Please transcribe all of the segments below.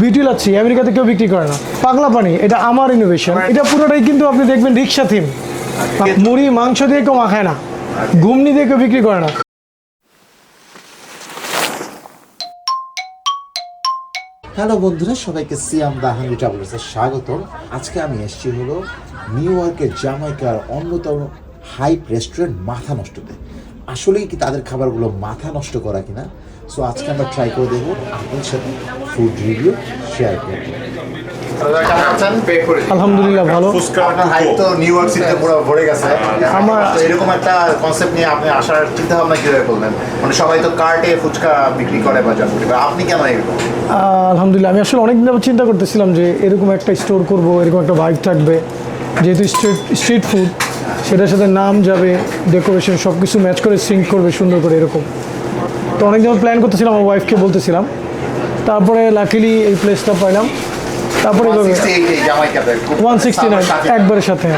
Beauty lassi আমেরিকাতে কেউ বিক্রি করে না। পাগলা পানি এটা আমার ইনোভেশন। এটা পুরোটাই কিন্তু আপনি দেখবেন রিক্সা থিম। মুড়ি মাংস দিয়ে কেউ মাখায় না, ঘুমনি দিয়ে কেউ বিক্রি করে না। হ্যালো বন্ধুরা, সবাইকে সিয়াম দা হাঙ্গরি ট্রাভেলার্সে স্বাগতম। আজকে আমি এসেছি হলো নিউ ইয়র্কের জামাইকার অন্যতম হাইপ রেস্টুরেন্ট মাথা নষ্টতে। আসলেই কি তাদের খাবারগুলো মাথা নষ্ট করা কিনা? সো আজকে আমরা ট্রাই করে দেখবো, আপনাদের সাথে ফুড রিভিউ শেয়ার করবো। আলহামদুলিল্লাহ ভালো। আপনার হাইপ তো নিউ ইয়র্ক সিটিতে পুরো ভরে গেছে। আমার তো এরকম একটা কনসেপ্ট নিয়ে আপনি আসার চিন্তা ভাবনা কিভাবে করলেন? মানে সবাই তো কার্টে ফুচকা বিক্রি করে বাজার করে, আপনি কেন এরকম? আলহামদুলিল্লাহ আমি আসলে অনেকদিন যাবত চিন্তা করতেছিলাম যে এরকম একটা স্টোর করব, এরকম একটা ভাইব থাকবে, যেহেতু স্ট্রিট ফুড, সেটার সাথে নাম যাবে, ডেকোরেশন সব কিছু ম্যাচ করে সিঙ্ক করবে সুন্দর করে এরকম। তো অনেক দিন প্ল্যান করতেছিলাম, আমার ওয়াইফকে বলতেছিলাম, তারপরে লাকিলি এই প্লেসটা পাইলাম। তারপরে 169 একবারের সাথে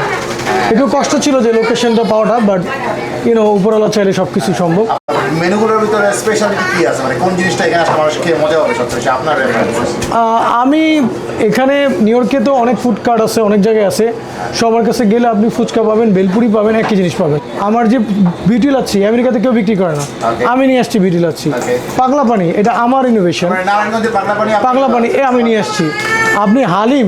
একটু কষ্ট ছিল যে লোকেশনটা পাওয়াটা, বাট উপরওয়ালা চাইলে সব কিছু সম্ভব। মেনুগুলোর ভিতরে স্পেশালিটি কি আছে, মানে কোন জিনিসটা এখানে আসলে মানুষ খেয়ে মজা হবে সবচেয়ে আপনার রেফারেন্স? আমি এখানে নিউ ইয়র্কে তো অনেক ফুড কার্ট আছে, অনেক জায়গায় আছে, সবার কাছে গেলে আপনি ফুচকা পাবেন, বেলপুরি পাবেন, একই জিনিস পাবেন। আমার যে বিউটি লাচ্ছি আমেরিকাতে কেউ বিক্রি করে না, আমি নিয়ে আসছি বিউটি লাচ্ছি। পাগলা পানি এটা আমার ইনোভেশন। পাগলা পানি আমি নিয়ে আসছি। আপনি হালিম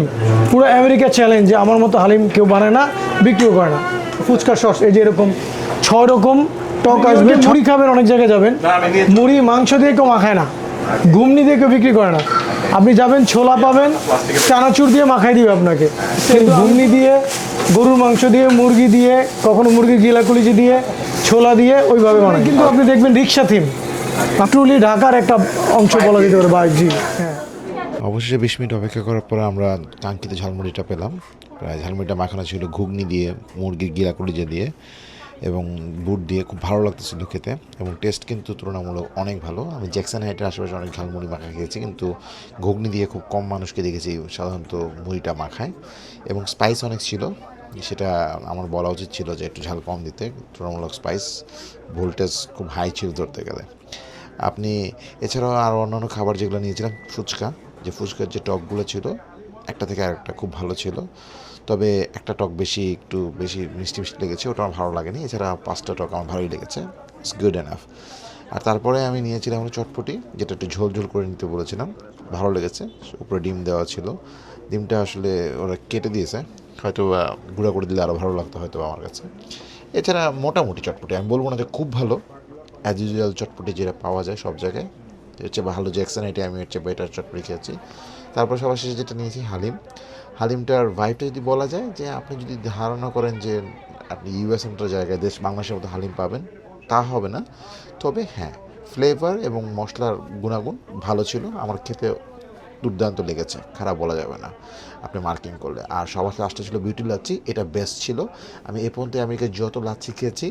পুরো আমেরিকা চ্যালেঞ্জ যে আমার মতো হালিম কেউ বানায় না, বিক্রিও করে না। ফুচকা সস এই যে এরকম 6 রকম টক আসবে। মুড়ি খাবেন, অনেক জায়গায় যাবেন, মুড়ি মাংস দিয়ে কেউ মাখায় না, ঘুমনি দিয়ে কেউ বিক্রি করে না। আপনি যাবেন ছোলা পাবেন, চানাচুর দিয়ে মাখাই দিবে আপনাকে, কিন্তু ঘুমনি দিয়ে, গরুর মাংস দিয়ে, মুরগি দিয়ে, কখনো মুরগির গিলা কলিজি দিয়ে, ছোলা দিয়ে ওইভাবে বানায়। কিন্তু আপনি দেখবেন রিক্সা থিম, ট্রুলি ঢাকার একটা অংশ বলা যেতে পারে। জি হ্যাঁ। অবশেষে 20 মিনিট অপেক্ষা করার পরে আমরা কাঙ্ক্ষিত ঝালমুড়িটা পেলাম। প্রায় ঝালমুড়িটা মাখানো ছিল ঘুগনি দিয়ে, মুরগির গিলা কলিজা দিয়ে এবং বুট দিয়ে। খুব ভালো লাগতেছিল খেতে এবং টেস্ট কিন্তু তুলনামূলক অনেক ভালো। আমি জ্যাকসন হাইটের আশেপাশে অনেক ঝালমুড়ি মাখা খেয়েছি, কিন্তু ঘুগনি দিয়ে খুব কম মানুষকে দেখেছি সাধারণত মুড়িটা মাখায়, এবং স্পাইস অনেক ছিল। সেটা আমার বলা উচিত ছিল যে একটু ঝাল কম দিতে। তুলনামূলক স্পাইস ভোল্টেজ খুব হাই ছিল ধরতে গেলে। আপনি এছাড়াও আরও অন্যান্য খাবার যেগুলো নিয়েছিলাম, ফুচকার যে টকগুলো ছিল, একটা থেকে আরেকটা খুব ভালো ছিল, তবে একটা টক একটু বেশি মিষ্টি মিষ্টি লেগেছে, ওটা আমার ভালো লাগেনি। এছাড়া 5টা টক আমার ভালোই লেগেছে, ইটস গুড এনাফ। আর তারপরে আমি নিয়েছিলাম চটপটি, যেটা একটু ঝোল ঝোল করে নিতে বলেছিলাম, ভালো লেগেছে। উপরে ডিম দেওয়া ছিল, ডিমটা আসলে ওরা কেটে দিয়েছে, হয়তো গুঁড়া করে দিলে আরও ভালো লাগতো হয়তো আমার কাছে। এছাড়া মোটামুটি চটপটি, আমি বলবো না যে খুব ভালো, অ্যাজ ইউজুয়াল চটপটি যেটা পাওয়া যায় সব জায়গায়, হচ্ছে ভালো জ্যাকসন আইটে আমি হচ্ছে বেটার চটপটি খেয়েছি। তারপর সবার শেষে যেটা নিয়েছি হালিমটার ভাইবটা যদি বলা যায়, যে আপনি যদি ধারণা করেন যে আপনি ইউএস মতো জায়গায় বাংলাদেশের মতো হালিম পাবেন, তা হবে না। তবে হ্যাঁ, ফ্লেভার এবং মশলার গুণাগুণ ভালো ছিল, আমার খেতে দুর্দান্ত লেগেছে, খারাপ বলা যাবে না আপনি মার্কিং করলে। আর সবার লাস্টে ছিল বিউটি লাচ্ছি, এটা বেস্ট ছিল। আমি এ পর্যন্ত আমেরিকায় যত লাচ্ছি খেয়েছি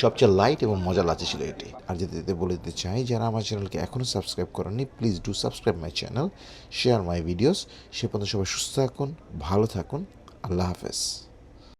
সবচেয়ে লাইট এবং মজা লাচ্ছি ছিল এটি। আর যেতে বলে দিতে চাই, যারা আমার চ্যানেলকে এখনও সাবস্ক্রাইব করেননি, please do subscribe my channel, share my videos. সে পর্যন্ত সবাই সুস্থ থাকুন, ভালো থাকুন, আল্লাহ হাফেজ।